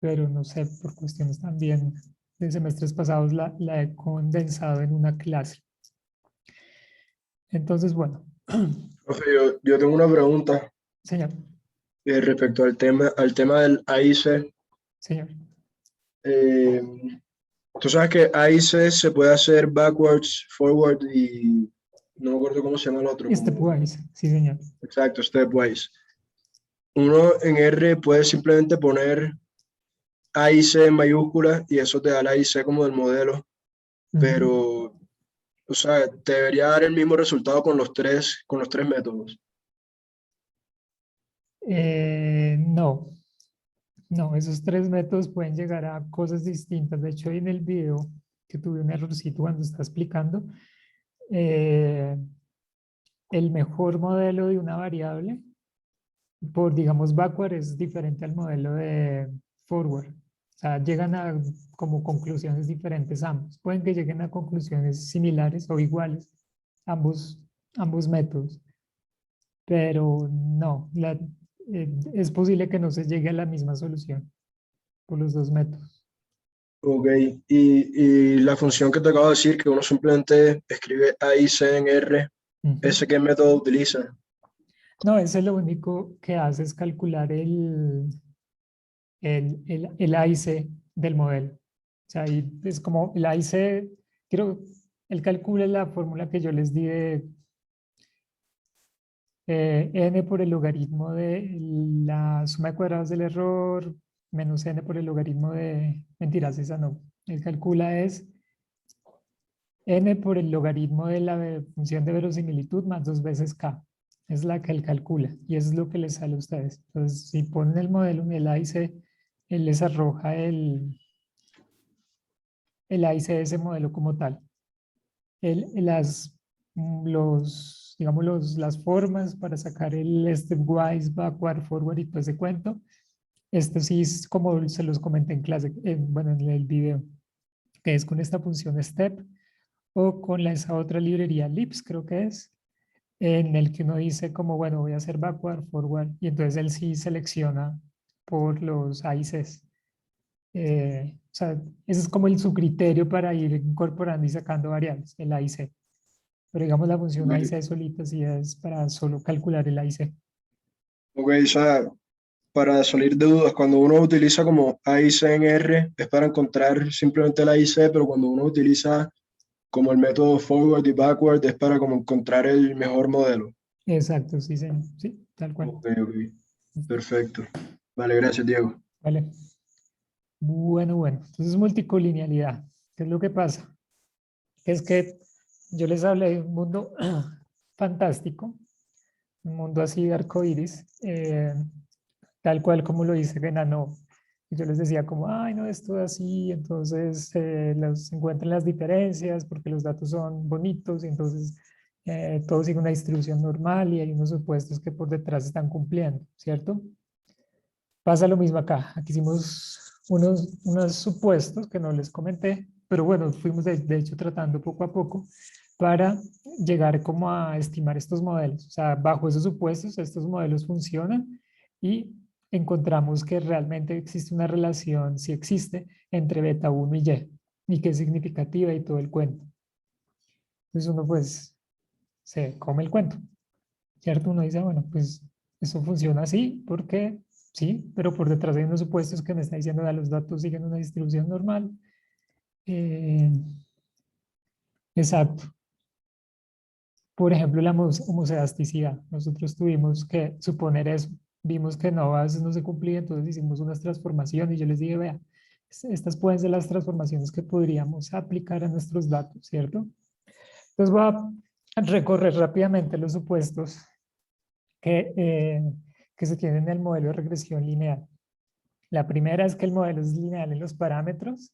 pero no sé, por cuestiones también de semestres pasados la he condensado en una clase. Entonces, bueno, Profe, yo tengo una pregunta señor, respecto al tema del AIC. señor, Eh, Tú sabes que AIC se puede hacer backwards, forward y no me acuerdo cómo se llama el otro, como stepwise, sí, señor. exacto, stepwise. Uno en R puede simplemente poner AIC en mayúscula y eso te da la AIC como del modelo, Ujú. pero, o sea, te debería dar el mismo resultado con los tres métodos. No, no, esos tres métodos pueden llegar a cosas distintas. De hecho, en el video que tuve un errorcito cuando está explicando, eh, el mejor modelo de una variable por, digamos, backward es diferente al modelo de forward. O sea, llegan a como conclusiones diferentes ambos. Pueden que lleguen a conclusiones similares o iguales, ambos, ambos métodos, pero no, es posible que no se llegue a la misma solución por los dos métodos. Ok, y la función que te acabo de decir, que uno simplemente escribe AIC en R, Ujú. ¿ese qué método utiliza? No, ese lo único que hace es calcular el AIC del modelo. O sea, ahí es como el AIC, creo, él calcula la fórmula que yo les di de n por el logaritmo de la suma de cuadrados del error menos n por el logaritmo de, mentiras, esa no. Él calcula es n por el logaritmo de la función de verosimilitud más dos veces k. Es la que él calcula y eso es lo que les sale a ustedes. Entonces, si ponen el modelo en el AIC, él les arroja el AIC de ese modelo como tal. Las, digamos, las formas para sacar el stepwise, backward, forward y todo ese cuento, esto sí es como se los comenté en clase, bueno, en el video, que es con esta función step o con esa otra librería lips, creo que es, en el que uno dice como, bueno, voy a hacer backward, forward, y entonces él sí selecciona por los AICs. O sea, ese es como su criterio para ir incorporando y sacando variables, el AIC. Pero digamos la función Ok, AIC solita sí es para solo calcular el AIC. ok, o sea, para salir de dudas, cuando uno utiliza como AIC en R, es para encontrar simplemente el AIC, pero cuando uno utiliza como el método forward y backward, es para como encontrar el mejor modelo. Exacto, sí, señor. Sí, tal cual. Ok, ok, perfecto. Vale, gracias, Diego. Vale. Bueno, bueno. Entonces, multicolinealidad. ¿Qué es lo que pasa? Que es que yo les hablé de un mundo fantástico, un mundo así de arcoíris, tal cual como lo dice Genano. Y yo les decía como, ay, no, esto es así, entonces los encuentran las diferencias porque los datos son bonitos y entonces todo sigue una distribución normal y hay unos supuestos que por detrás están cumpliendo, ¿cierto? Pasa lo mismo acá. Aquí hicimos unos supuestos que no les comenté, pero bueno, fuimos de hecho tratando poco a poco para llegar como a estimar estos modelos. O sea, bajo esos supuestos, estos modelos funcionan y encontramos que realmente existe una relación, si existe, entre beta 1 y que es significativa y todo el cuento. Entonces uno pues se come el cuento, ¿cierto? Uno dice, bueno, pues eso funciona así porque sí, pero por detrás hay unos supuestos que me está diciendo que los datos siguen una distribución normal. Eh, exacto. Por ejemplo, la homocedasticidad. Nosotros tuvimos que suponer eso. Vimos que no, a veces no se cumplía, entonces hicimos unas transformaciones y yo les dije, vea, estas pueden ser las transformaciones que podríamos aplicar a nuestros datos, ¿cierto? Entonces voy a recorrer rápidamente los supuestos que, eh, que se tienen en el modelo de regresión lineal. La primera es que el modelo es lineal en los parámetros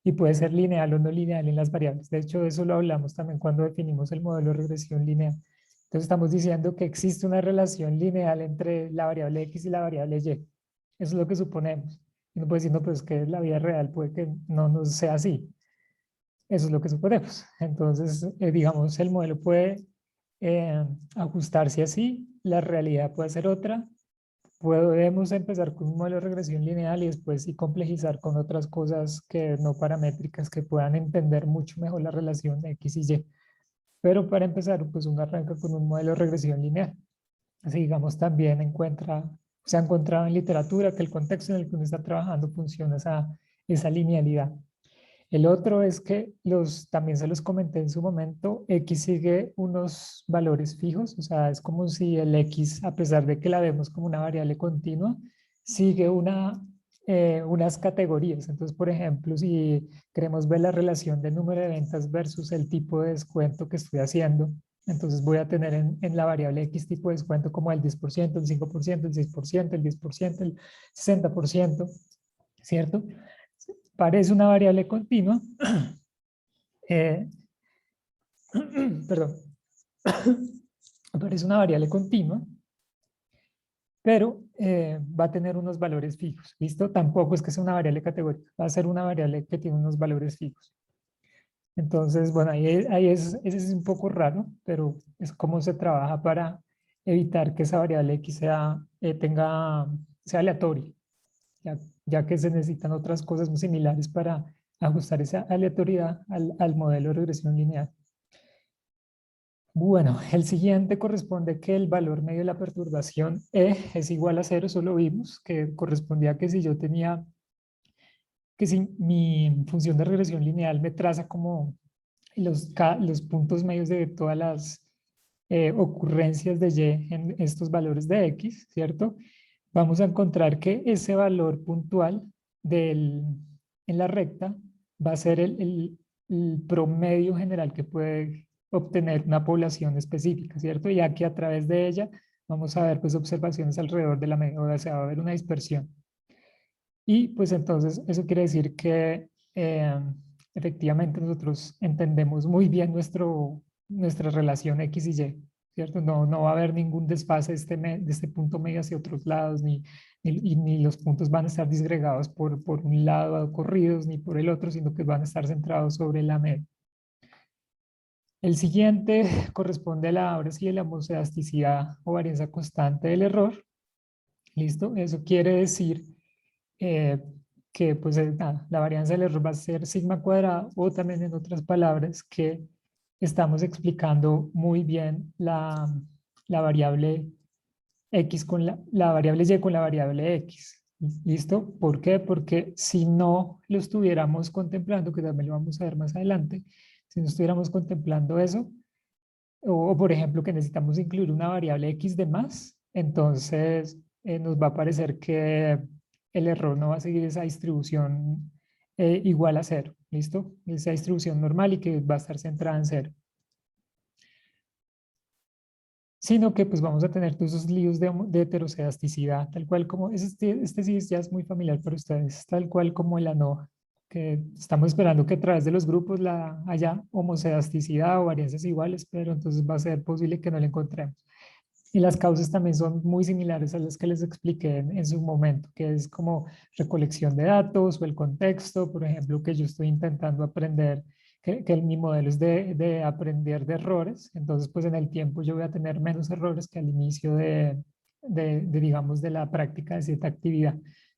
y puede ser lineal o no lineal en las variables. De hecho, eso lo hablamos también cuando definimos el modelo de regresión lineal. Entonces, estamos diciendo que existe una relación lineal entre la variable x y la variable y. Eso es lo que suponemos. Y no puede decir, no, pues que la vida real puede que no sea así. Eso es lo que suponemos. Entonces, digamos, el modelo puede ajustarse así, la realidad puede ser otra, podemos empezar con un modelo de regresión lineal y después sí complejizar con otras cosas que no paramétricas que puedan entender mucho mejor la relación X y Y. Pero para empezar, pues uno arranca con un modelo de regresión lineal. Así, digamos, también se ha encontrado en literatura que el contexto en el que uno está trabajando funciona esa linealidad. El otro es que también se los comenté en su momento, X sigue unos valores fijos, o sea, es como si el X, a pesar de que la vemos como una variable continua, sigue unas categorías. Entonces, por ejemplo, si queremos ver la relación del número de ventas versus el tipo de descuento que estoy haciendo, entonces voy a tener en la variable X tipo de descuento como el 10%, el 5%, el 6%, el 10%, el 60%, ¿cierto? Parece una variable continua, eh, perdón, parece una variable continua, pero va a tener unos valores fijos, ¿listo? Tampoco es que sea una variable categórica, va a ser una variable que tiene unos valores fijos. Entonces, bueno, ese es un poco raro, pero es cómo se trabaja para evitar que esa variable X sea aleatoria, ya que se necesitan otras cosas muy similares para ajustar esa aleatoriedad al modelo de regresión lineal. Bueno, el siguiente corresponde que el valor medio de la perturbación E es igual a cero, eso lo vimos, que correspondía que si yo tenía, que si mi función de regresión lineal me traza como los puntos medios de todas las ocurrencias de Y en estos valores de X, ¿cierto? Vamos a encontrar que ese valor puntual en la recta va a ser el promedio general que puede obtener una población específica, ¿cierto? Ya que a través de ella vamos a ver pues observaciones alrededor de la media, o sea, va a haber una dispersión. Y pues entonces eso quiere decir que efectivamente nosotros entendemos muy bien nuestra relación X y Y, ¿cierto? No va a haber ningún desfase de este punto medio hacia otros lados, ni los puntos van a estar disgregados por un lado corridos, ni por el otro, sino que van a estar centrados sobre la media. El siguiente corresponde a ahora sí, a la homoscedasticidad o varianza constante del error. ¿Listo? Eso quiere decir eh, que pues nada, la varianza del error va a ser sigma cuadrado o también en otras palabras que estamos explicando muy bien la variable X con la variable Y con la variable X. ¿Listo? ¿Por qué? Porque si no lo estuviéramos contemplando, que también lo vamos a ver más adelante, si no estuviéramos contemplando eso, o por ejemplo que necesitamos incluir una variable X de más, entonces nos va a parecer que el error no va a seguir esa distribución igual a cero, ¿listo? Esa distribución normal y que va a estar centrada en cero. Sino que pues vamos a tener todos esos líos de heterocedasticidad, tal cual como, este sí ya es muy familiar para ustedes, tal cual como el ANOVA, que estamos esperando que a través de los grupos haya homocedasticidad o varianzas iguales, pero entonces va a ser posible que no la encontremos. Y las causas también son muy similares a las que les expliqué en su momento, que es como recolección de datos o el contexto, por ejemplo, que yo estoy intentando aprender, mi modelo es de aprender de errores, entonces pues en el tiempo yo voy a tener menos errores que al inicio digamos, de la práctica de cierta actividad.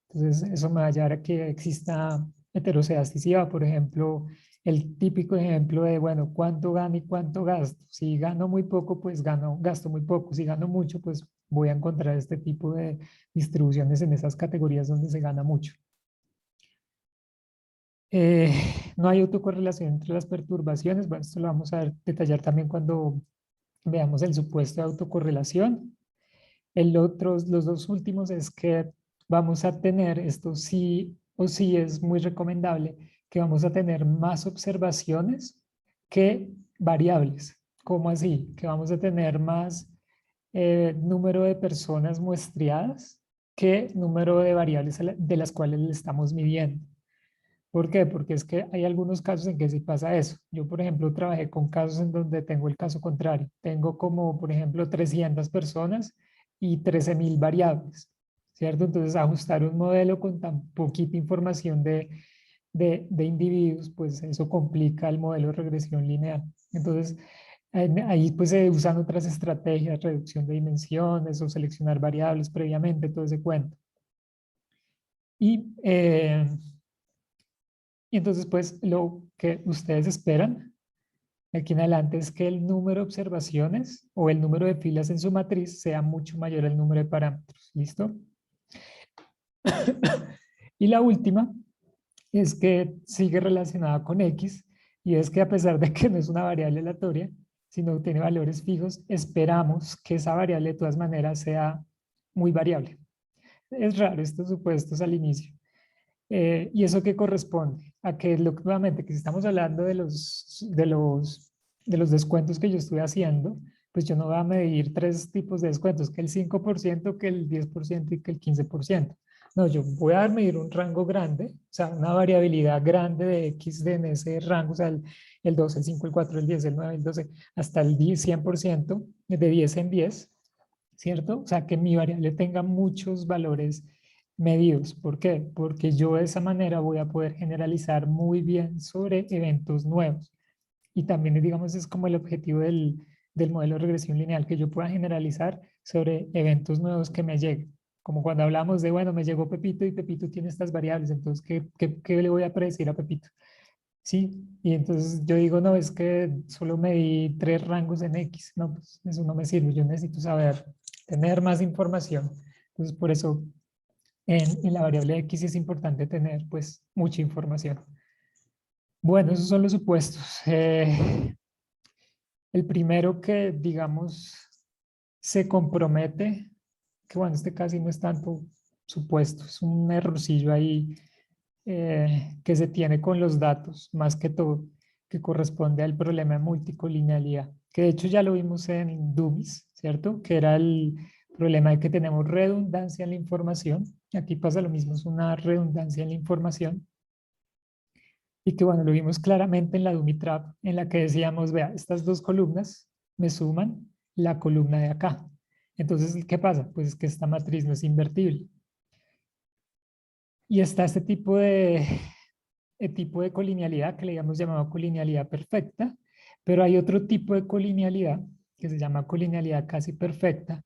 Entonces eso me va a llevar a que exista heterocedasticidad, por ejemplo, el típico ejemplo de, bueno, ¿cuánto gano y cuánto gasto? Si gano muy poco, pues gasto muy poco. Si gano mucho, pues voy a encontrar este tipo de distribuciones en esas categorías donde se gana mucho. Eh, no hay autocorrelación entre las perturbaciones. Bueno, esto lo vamos a detallar también cuando veamos el supuesto de autocorrelación. Los dos últimos es que vamos a tener, esto sí o sí es muy recomendable, que vamos a tener más observaciones que variables. ¿Cómo así? Que vamos a tener más número de personas muestreadas que número de variables de las cuales le estamos midiendo. ¿Por qué? Porque es que hay algunos casos en que sí pasa eso. Yo, por ejemplo, trabajé con casos en donde tengo el caso contrario. Tengo como, por ejemplo, 300 personas y 13.000 variables, ¿cierto? Entonces, ajustar un modelo con tan poquita información de individuos, pues eso complica el modelo de regresión lineal. Entonces, Ahí pues se usan otras estrategias, reducción de dimensiones o seleccionar variables previamente, todo ese cuento. Y, y entonces pues lo que ustedes esperan de aquí en adelante es que el número de observaciones o el número de filas en su matriz sea mucho mayor al número de parámetros. ¿Listo? Y la última es que sigue relacionada con X, y es que a pesar de que no es una variable aleatoria, sino tiene valores fijos, esperamos que esa variable de todas maneras sea muy variable. Es raro estos supuestos al inicio. ¿Y eso qué corresponde? A que nuevamente, que si estamos hablando de los descuentos que yo estoy haciendo, pues yo no voy a medir tres tipos de descuentos, que el 5%, que el 10% y que el 15%. No, yo voy a medir un rango grande, o sea, una variabilidad grande de X en ese rango, o sea, el 2, el 5, el 4, el 10, el 9, el 12, hasta el 10, 100%, de 10 en 10, ¿cierto? O sea, que mi variable tenga muchos valores medidos. ¿Por qué? Porque yo de esa manera voy a poder generalizar muy bien sobre eventos nuevos. Y también, digamos, es como el objetivo del modelo de regresión lineal, que yo pueda generalizar sobre eventos nuevos que me lleguen. Como cuando hablamos de, bueno, me llegó Pepito y Pepito tiene estas variables, entonces, ¿qué le voy a predecir a Pepito? Sí, y entonces yo digo, no, es que solo me di tres rangos en X. No, pues eso no me sirve, yo necesito saber, tener más información. Entonces, por eso en la variable X es importante tener, pues, mucha información. Bueno, esos son los supuestos. El primero que, digamos, se compromete, que bueno, este casi no es tanto supuesto, es un errorcillo ahí que se tiene con los datos, más que todo, que corresponde al problema de multicolinealidad, que de hecho ya lo vimos en Dummies, ¿cierto? Que era el problema de que tenemos redundancia en la información. Aquí pasa lo mismo, es una redundancia en la información. Y que bueno, lo vimos claramente en la Dummy Trap, en la que decíamos, vea, estas dos columnas me suman la columna de acá. Entonces, ¿qué pasa? Pues que esta matriz no es invertible. Y está este tipo de colinealidad que le habíamos llamado colinealidad perfecta, pero hay otro tipo de colinealidad que se llama colinealidad casi perfecta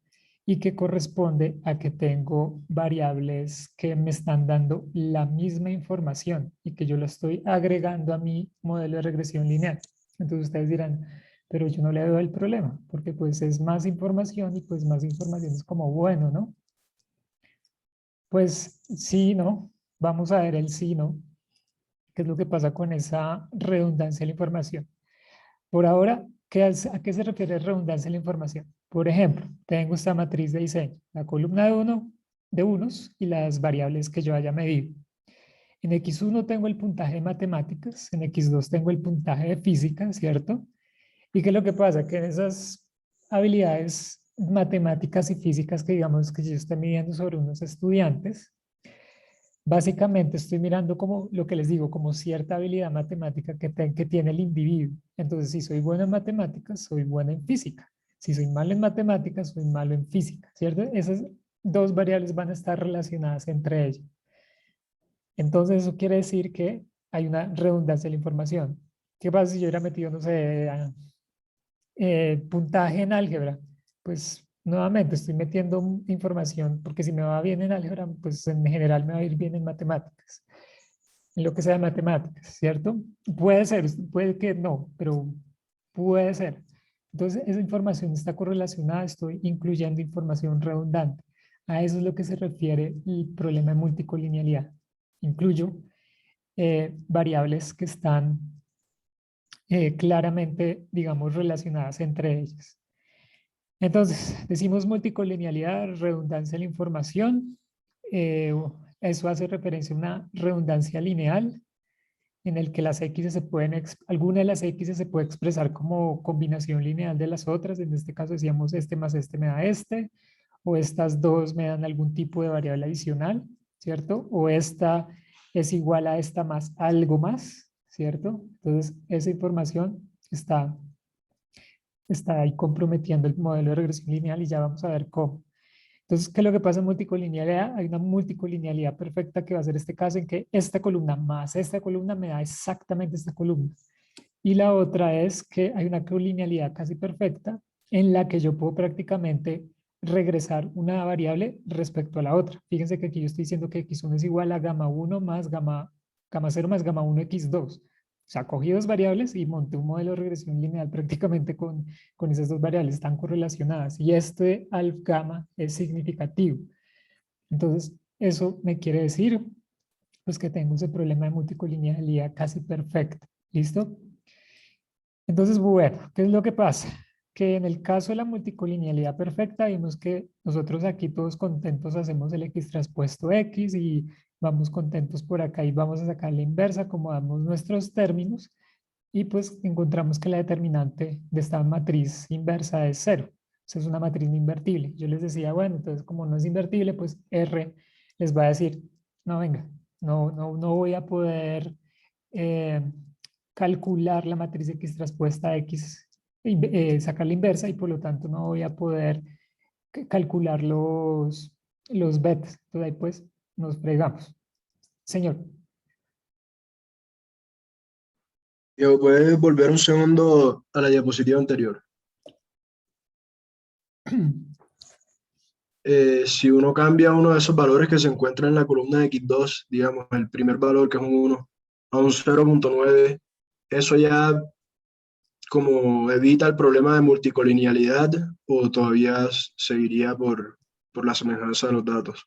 y que corresponde a que tengo variables que me están dando la misma información y que yo lo estoy agregando a mi modelo de regresión lineal. Entonces ustedes dirán, pero yo no le veo el problema, porque pues es más información y pues más información es como bueno, ¿no? Pues sí, ¿no? Vamos a ver el sí, ¿no? ¿Qué es lo que pasa con esa redundancia de la información? Por ahora, ¿a qué se refiere redundancia de la información? Por ejemplo, tengo esta matriz de diseño, la columna de unos y las variables que yo haya medido. En X1 tengo el puntaje de matemáticas, en X2 tengo el puntaje de física, ¿cierto? ¿Y qué es lo que pasa? Que en esas habilidades matemáticas y físicas que digamos que yo estoy midiendo sobre unos estudiantes, básicamente estoy mirando como lo que les digo, como cierta habilidad matemática que tiene el individuo. Entonces, si soy bueno en matemáticas, soy bueno en física. Si soy malo en matemáticas, soy malo en física, ¿cierto? Esas dos variables van a estar relacionadas entre ellas. Entonces, eso quiere decir que hay una redundancia de la información. ¿Qué pasa si yo hubiera metido, no sé, puntaje en álgebra? Pues nuevamente estoy metiendo información, porque si me va bien en álgebra, pues en general me va a ir bien en matemáticas, en lo que sea matemáticas, ¿cierto? Puede ser, puede que no, pero puede ser. Entonces, esa información está correlacionada, estoy incluyendo información redundante. A eso es lo que se refiere el problema de multicolinealidad. Incluyo variables que están claramente, digamos, relacionadas entre ellas. Entonces, decimos multicolinealidad, redundancia en la información. eh, Eso hace referencia a una redundancia lineal en el que las X se pueden, alguna de las X se puede expresar como combinación lineal de las otras. En este caso decíamos este más este me da este, o estas dos me dan algún tipo de variable adicional, ¿cierto? O esta es igual a esta más algo más, ¿cierto? Entonces, esa información está ahí comprometiendo el modelo de regresión lineal y ya vamos a ver cómo. Entonces, ¿qué es lo que pasa en multicolinealidad? Hay una multicolinealidad perfecta que va a ser este caso en que esta columna más esta columna me da exactamente esta columna. Y la otra es que hay una colinealidad casi perfecta en la que yo puedo prácticamente regresar una variable respecto a la otra. Fíjense que aquí yo estoy diciendo que x1 es igual a gamma 1 más gamma 0 más gamma 1 x2. O sea, cogí dos variables y monté un modelo de regresión lineal prácticamente con esas dos variables, están correlacionadas. Y este alf gamma es significativo. Entonces, eso me quiere decir pues que tengo ese problema de multicolinealidad casi perfecto. ¿Listo? Entonces, bueno, ¿qué es lo que pasa? Que en el caso de la multicolinealidad perfecta, vimos que nosotros aquí todos contentos hacemos el x traspuesto x y vamos contentos por acá y vamos a sacar la inversa, acomodamos nuestros términos y pues encontramos que la determinante de esta matriz inversa es cero. O sea, es una matriz no invertible. Yo les decía, bueno, entonces como no es invertible, pues R les va a decir, no, venga, no voy a poder eh, calcular la matriz X traspuesta a X, sacar la inversa y por lo tanto no voy a poder calcular los betas. Entonces ahí pues nos fregamos. Señor. Diego, ¿puedes volver un segundo a la diapositiva anterior? Si uno cambia uno de esos valores que se encuentran en la columna de X2, digamos, el primer valor que es un 1, a un 0,9, eso ya como evita el problema de multicolinealidad o todavía seguiría por la semejanza de los datos.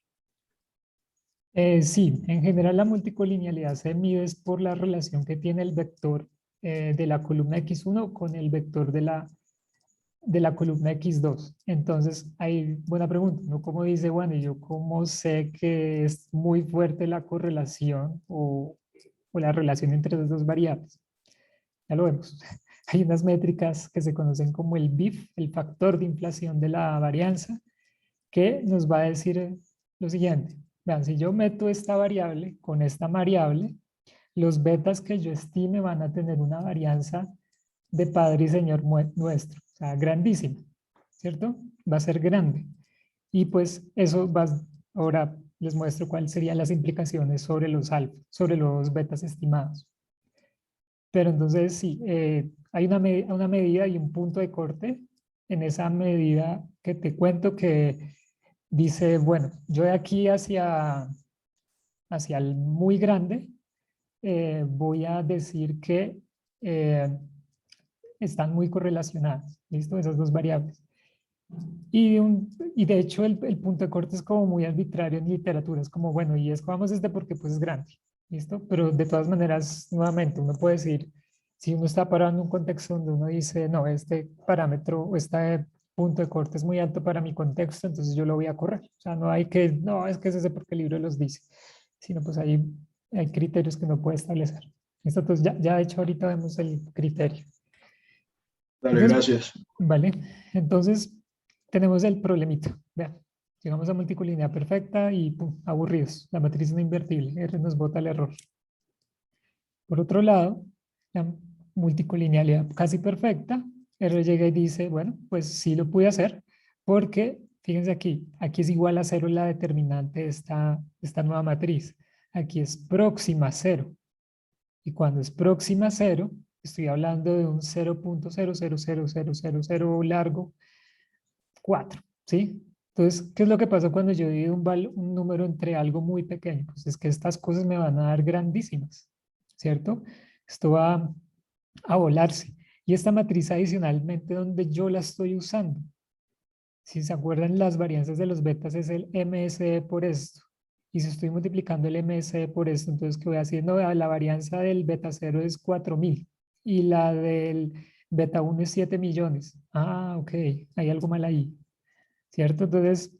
Sí, en general la multicolinealidad se mide es por la relación que tiene el vector de la columna x1 con el vector de la columna x2. Entonces, hay buena pregunta, ¿no? Como dice, bueno, ¿y yo cómo sé que es muy fuerte la correlación o la relación entre esas dos variables? Ya lo vemos. Hay unas métricas que se conocen como el BIF, el factor de inflación de la varianza, que nos va a decir lo siguiente. Vean, si yo meto esta variable con esta variable, los betas que yo estime van a tener una varianza de Padre y Señor nuestro, o sea, grandísima, ¿cierto? Va a ser grande. Y pues eso va, ahora les muestro cuáles serían las implicaciones sobre los alfa, sobre los betas estimados. Pero entonces sí, hay una medida y un punto de corte en esa medida que te cuento que dice, bueno, yo de aquí hacia el muy grande voy a decir que eh, están muy correlacionadas, ¿listo? Esas dos variables. Y de hecho el punto de corte es como muy arbitrario en literatura, es como, bueno, y escogamos este porque pues es grande, ¿listo? Pero de todas maneras, nuevamente, uno puede decir, si uno está parando un contexto donde uno dice, no, este parámetro o este punto de corte es muy alto para mi contexto, entonces yo lo voy a correr. O sea, no hay que, no, es que es ese porque el libro los dice, sino pues hay criterios que uno puede establecer. ¿Listo? Entonces ya de hecho ahorita vemos el criterio. Dale, Entonces, gracias. vale, entonces tenemos el problemita. Vean, llegamos a multicolinealidad perfecta y pum, aburridos. La matriz no invertible, R nos bota el error. Por otro lado, la multicolinealidad casi perfecta, R llega y dice, bueno, pues sí lo pude hacer, porque fíjense aquí es igual a cero la determinante de esta nueva matriz. Aquí es próxima a cero. Y cuando es próxima a cero, estoy hablando de un 0.0000000 largo, 4, ¿sí? Entonces, ¿qué es lo que pasa cuando yo divido un número entre algo muy pequeño? Pues es que estas cosas me van a dar grandísimas, ¿cierto? Esto va a volarse. Y esta matriz adicionalmente donde yo la estoy usando, si se acuerdan, las varianzas de los betas es el MSE por esto. Y si estoy multiplicando el MSE por esto, entonces, ¿qué voy haciendo? La varianza del beta 0 es 4000 y la del beta 1 es 7 millones. Ah, ok, hay algo mal ahí, ¿cierto? Entonces,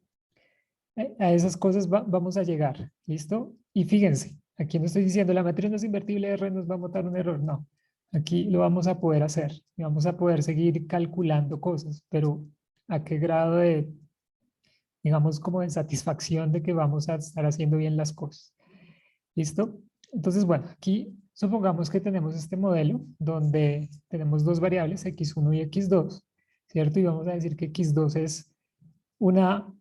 a esas cosas vamos a llegar, ¿listo? Y fíjense, aquí no estoy diciendo la matriz no es invertible, R nos va a botar un error, no. Aquí lo vamos a poder hacer y vamos a poder seguir calculando cosas, pero ¿a qué grado de, digamos, como de satisfacción de que vamos a estar haciendo bien las cosas? ¿Listo? Entonces, bueno, aquí supongamos que tenemos este modelo donde tenemos dos variables, x1 y x2, ¿cierto? Y vamos a decir que x2 es una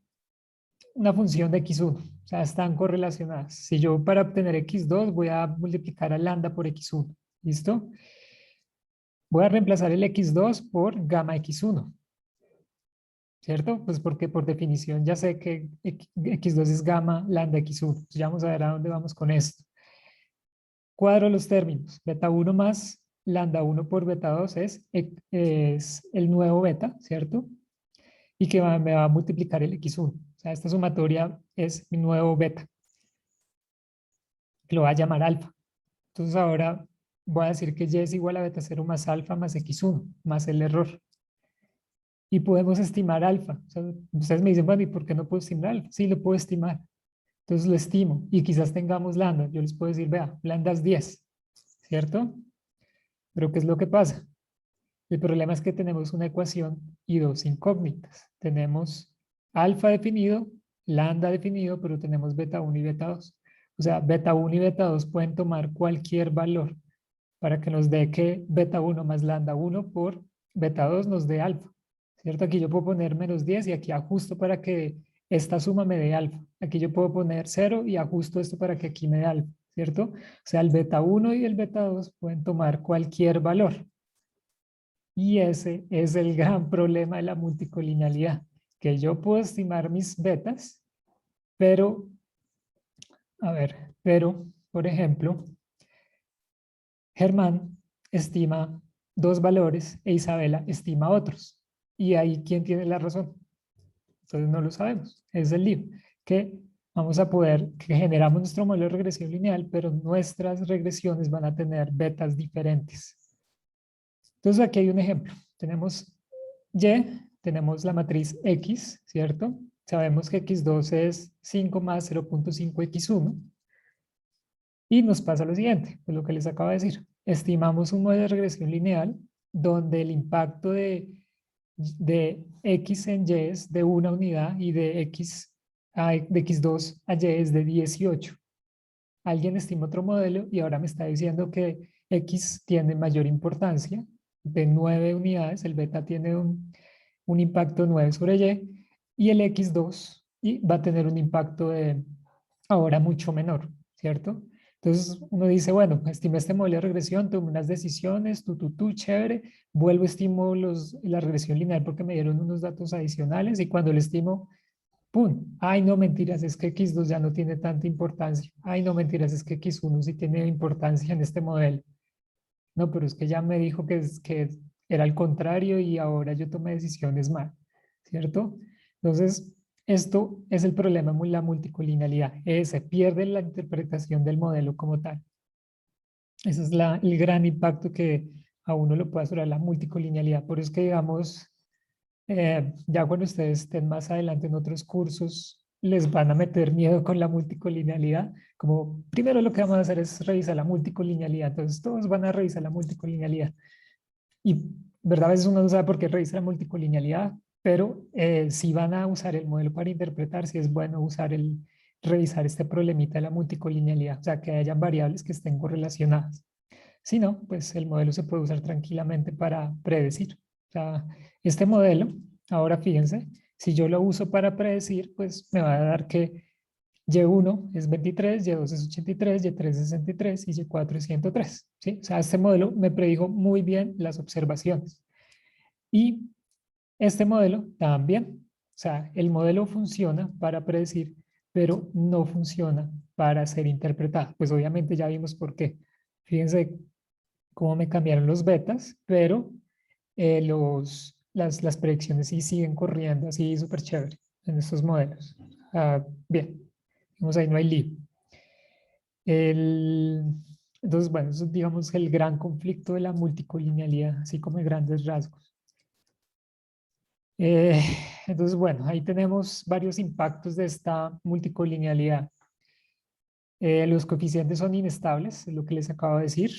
una función de x1, o sea, están correlacionadas. Si yo para obtener x2 voy a multiplicar a lambda por x1, ¿listo? Voy a reemplazar el x2 por gamma x1, ¿cierto? Pues porque por definición ya sé que x2 es gamma lambda x1. Entonces ya vamos a ver a dónde vamos con esto. Cuadro los términos. Beta 1 más lambda 1 por beta 2 es el nuevo beta, ¿cierto? Y que me va a multiplicar el x1. O sea, esta sumatoria es mi nuevo beta, que lo voy a llamar alfa. Entonces ahora voy a decir que y es igual a beta 0 más alfa más x1, más el error. Y podemos estimar alfa. O sea, ustedes me dicen, bueno, ¿y por qué no puedo estimar alfa? Sí, lo puedo estimar. Entonces lo estimo y quizás tengamos lambda. Yo les puedo decir, vea, lambda es 10, ¿cierto? Pero ¿qué es lo que pasa? El problema es que tenemos una ecuación y dos incógnitas. Tenemos alfa definido, lambda definido, pero tenemos beta 1 y beta 2. O sea, beta 1 y beta 2 pueden tomar cualquier valor para que nos dé que beta 1 más lambda 1 por beta 2 nos dé alfa. ¿Cierto? Aquí yo puedo poner menos 10 y aquí ajusto para que esta suma me dé alfa. Aquí yo puedo poner 0 y ajusto esto para que aquí me dé alfa. ¿Cierto? O sea, el beta 1 y el beta 2 pueden tomar cualquier valor. Y ese es el gran problema de la multicolinealidad, que yo puedo estimar mis betas, pero, por ejemplo, Germán estima dos valores e Isabela estima otros. Y ahí, ¿quién tiene la razón? Entonces no lo sabemos. Es el lío. Que vamos a poder, que generamos nuestro modelo de regresión lineal, pero nuestras regresiones van a tener betas diferentes. Entonces aquí hay un ejemplo. Tenemos Y, tenemos la matriz X, ¿cierto? Sabemos que X2 es 5 más 0.5 X1. Y nos pasa lo siguiente, pues lo que les acabo de decir. Estimamos un modelo de regresión lineal donde el impacto de X en Y es de una unidad y de X2 a Y es de 18. Alguien estima otro modelo y ahora me está diciendo que X tiene mayor importancia de 9 unidades, el beta tiene un impacto 9 sobre y el X2 va a tener un impacto de ahora mucho menor, ¿cierto? Entonces uno dice, bueno, estimé este modelo de regresión, tomé unas decisiones, chévere, vuelvo, estimo la regresión lineal porque me dieron unos datos adicionales y cuando le estimo, ¡pum! Ay, no, mentiras, es que X2 ya no tiene tanta importancia. Ay, no, mentiras, es que X1 sí tiene importancia en este modelo. No, pero es que ya me dijo que era al contrario y ahora yo tomé decisiones mal, ¿cierto? Entonces, esto es el problema de la multicolinealidad. Se pierde la interpretación del modelo como tal. Ese es el gran impacto que a uno lo puede hacer la multicolinealidad. Por eso es que, digamos, ya cuando ustedes estén más adelante en otros cursos, les van a meter miedo con la multicolinealidad. Como primero lo que vamos a hacer es revisar la multicolinealidad. Entonces todos van a revisar la multicolinealidad. Y, ¿verdad? A veces uno no sabe por qué revisa la multicolinealidad, pero si van a usar el modelo para interpretar, si es bueno revisar este problemita de la multicolinealidad, o sea, que hayan variables que estén correlacionadas. Si no, pues el modelo se puede usar tranquilamente para predecir. O sea, este modelo, ahora fíjense, si yo lo uso para predecir, pues me va a dar que Y1 es 23, Y2 es 83, Y3 es 63 y Y4 es 103. ¿Sí? O sea, este modelo me predijo muy bien las observaciones. Y este modelo también, o sea, el modelo funciona para predecir, pero no funciona para ser interpretado. Pues obviamente ya vimos por qué. Fíjense cómo me cambiaron los betas, pero las predicciones sí siguen corriendo así súper chévere en estos modelos. Bien, vamos ahí, no hay lío. El, entonces, bueno, eso es, digamos, el gran conflicto de la multicolinealidad, así como en grandes rasgos. Eh, entonces, bueno, ahí tenemos varios impactos de esta multicolinealidad. Los coeficientes son inestables, es lo que les acabo de decir.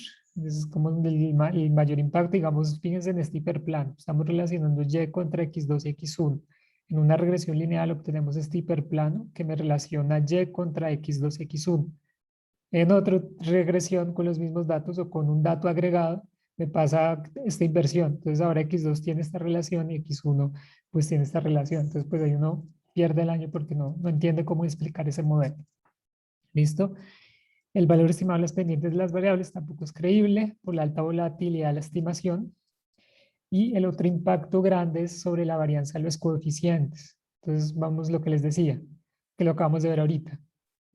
Es como el mayor impacto, digamos, fíjense en este hiperplano. Estamos relacionando Y contra X2 y X1. En una regresión lineal obtenemos este hiperplano que me relaciona Y contra X2 y X1. En otra regresión con los mismos datos o con un dato agregado, me pasa esta inversión. Entonces ahora X2 tiene esta relación y X1 pues tiene esta relación. Entonces pues ahí uno pierde el año porque no entiende cómo explicar ese modelo. ¿Listo? El valor estimado de las pendientes de las variables tampoco es creíble por la alta volatilidad de la estimación. Y el otro impacto grande es sobre la varianza de los coeficientes. Entonces, vamos a lo que les decía, que lo acabamos de ver ahorita.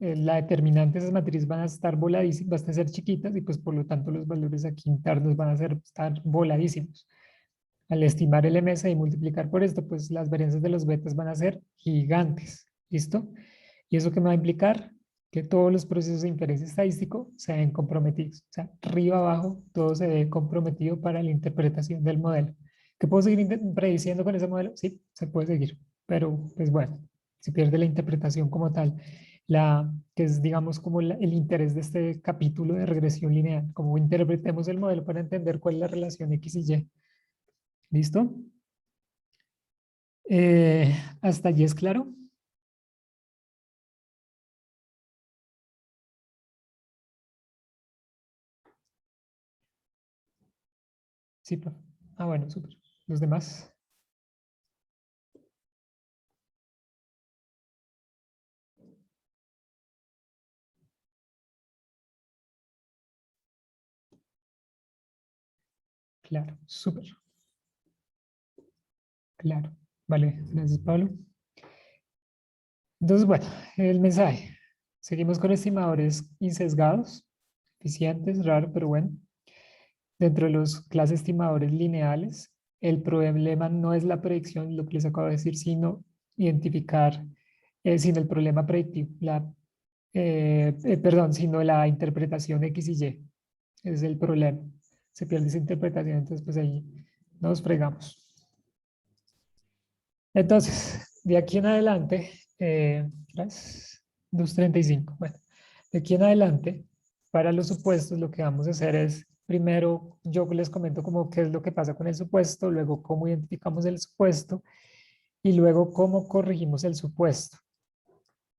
La determinante de esas matrices van a estar voladísimas, van a ser chiquitas y pues por lo tanto los valores aquí internos van a estar voladísimos. Al estimar el MSI y multiplicar por esto, pues las varianzas de los betas van a ser gigantes. ¿Listo? ¿Y eso qué me va a implicar? Que todos los procesos de interés estadístico se ven comprometidos. O sea, arriba abajo todo se ve comprometido para la interpretación del modelo. ¿Qué puedo seguir prediciendo con ese modelo? Sí, se puede seguir, pero pues bueno, se pierde la interpretación como tal, que es digamos como el interés de este capítulo de regresión lineal, como interpretemos el modelo para entender cuál es la relación X y Y. ¿Listo? ¿Hasta allí es claro? Sí, profe. Ah, bueno, súper. Los demás. Claro, súper. Claro. Vale, gracias, Pablo. Entonces, bueno, el mensaje. Seguimos con estimadores insesgados, eficientes, raro, pero bueno. Dentro de los clases estimadores lineales, el problema no es la predicción, lo que les acabo de decir, sino identificar, sino el problema predictivo, perdón, sino la interpretación X y Y. Es el problema. Se pierde esa interpretación, entonces pues ahí nos fregamos. Entonces, de aquí en adelante, gracias, 235. Bueno, de aquí en adelante, para los supuestos, lo que vamos a hacer es, primero, yo les comento como qué es lo que pasa con el supuesto, luego cómo identificamos el supuesto y luego cómo corregimos el supuesto.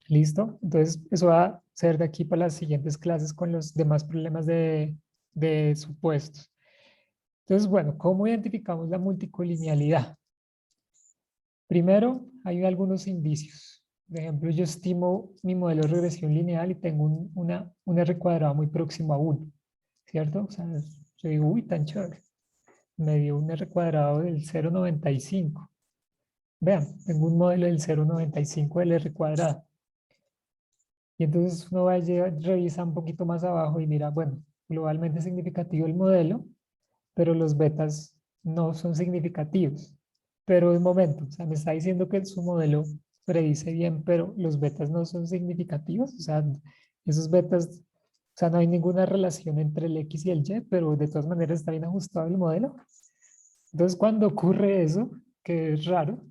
¿Listo? Entonces, eso va a ser de aquí para las siguientes clases con los demás problemas de supuestos. Entonces, bueno, ¿cómo identificamos la multicolinealidad? Primero, hay algunos indicios. Por ejemplo, yo estimo mi modelo de regresión lineal y tengo un R cuadrado muy próximo a 1, ¿cierto? O sea, yo digo, uy, tan chévere. Me dio un R cuadrado del 0,95. Vean, tengo un modelo del 0,95 del R cuadrado. Y entonces uno va a revisa un poquito más abajo y mira, bueno, globalmente es significativo el modelo, pero los betas no son significativos. Pero de momento, o sea, me está diciendo que su modelo predice bien, pero los betas no son significativos. O sea, esos betas, o sea, no hay ninguna relación entre el X y el Y, pero de todas maneras está bien ajustado el modelo. Entonces, cuando ocurre eso, que es raro,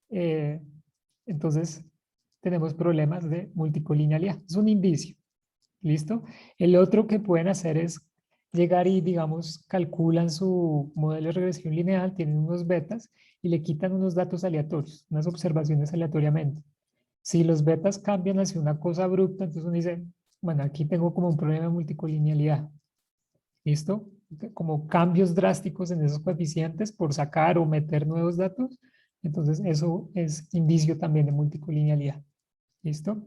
eh, entonces tenemos problemas de multicolinealidad. Es un indicio. ¿Listo? El otro que pueden hacer es llegar y, digamos, calculan su modelo de regresión lineal, tienen unos betas y le quitan unos datos aleatorios, unas observaciones aleatoriamente. Si los betas cambian hacia una cosa abrupta, entonces uno dice, bueno, aquí tengo como un problema de multicolinealidad. ¿Listo? Como cambios drásticos en esos coeficientes por sacar o meter nuevos datos. Entonces, eso es indicio también de multicolinealidad. ¿Listo?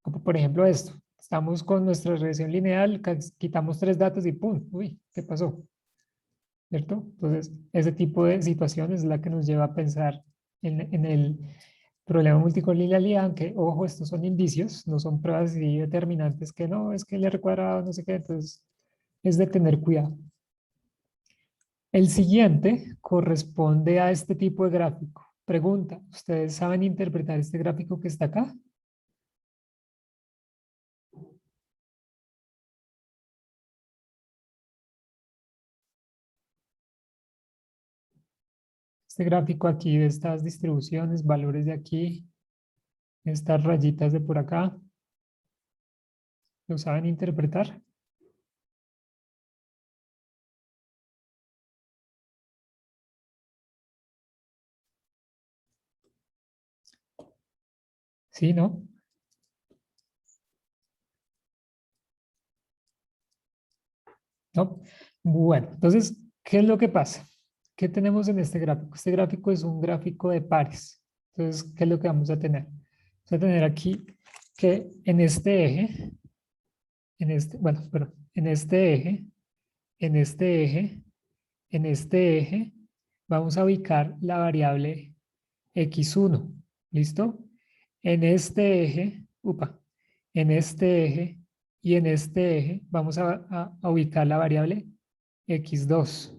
Como por ejemplo esto. Estamos con nuestra regresión lineal, quitamos tres datos y ¡pum! Uy, ¿qué pasó? ¿Cierto? Entonces, ese tipo de situaciones es la que nos lleva a pensar en el problema multicolinealidad, aunque, ojo, estos son indicios, no son pruebas y determinantes que no, es que el R cuadrado, no sé qué, entonces es de tener cuidado. El siguiente corresponde a este tipo de gráfico. Pregunta, ¿ustedes saben interpretar este gráfico que está acá? Este gráfico aquí de estas distribuciones, valores de aquí, estas rayitas de por acá, ¿lo saben interpretar? ¿Sí, no? ¿No? Bueno, entonces, ¿qué es lo que pasa? ¿Qué tenemos en este gráfico? Este gráfico es un gráfico de pares. Entonces, ¿qué es lo que vamos a tener? Vamos a tener aquí que en este eje en este, bueno, pero en este eje, en este eje, en este eje, vamos a ubicar la variable x1, ¿listo? En este eje, en este eje y en este eje vamos a ubicar la variable x2.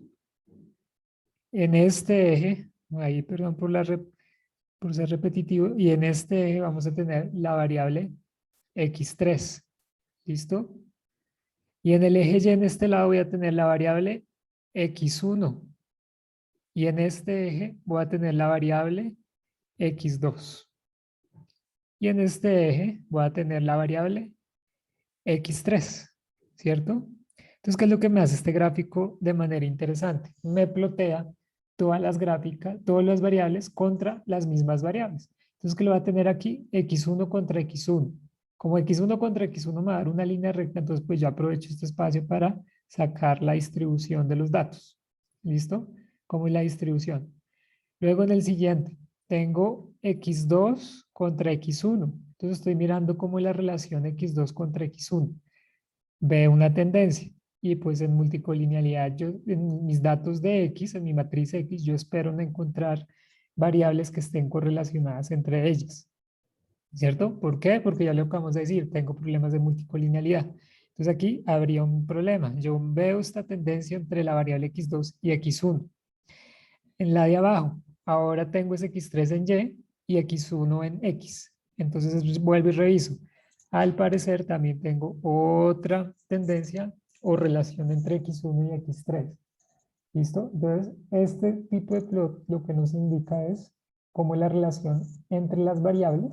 En este eje, ahí perdón por, por ser repetitivo, y en este eje vamos a tener la variable x3, ¿listo? Y en el eje y en este lado voy a tener la variable x1 y en este eje voy a tener la variable x2. Y en este eje voy a tener la variable x3, ¿cierto? Entonces, ¿qué es lo que me hace este gráfico de manera interesante? Me plotea todas las gráficas, todas las variables contra las mismas variables. Entonces, ¿qué lo va a tener aquí? X1 contra X1. Como X1 contra X1 me va a dar una línea recta, entonces pues yo aprovecho este espacio para sacar la distribución de los datos. ¿Listo? ¿Cómo es la distribución? Luego en el siguiente, tengo x2 contra x1. Entonces estoy mirando cómo es la relación x2 contra x1. Veo una tendencia y pues en multicolinealidad, yo, en mis datos de x, en mi matriz x, yo espero no encontrar variables que estén correlacionadas entre ellas. ¿Cierto? ¿Por qué? Porque ya lo acabamos de decir, tengo problemas de multicolinealidad. Entonces aquí habría un problema. Yo veo esta tendencia entre la variable x2 y x1. En la de abajo, ahora tengo ese x3 en y x1 en x. Entonces vuelvo y reviso. Al parecer también tengo otra tendencia o relación entre x1 y x3. ¿Listo? Entonces, este tipo de plot lo que nos indica es cómo es la relación entre las variables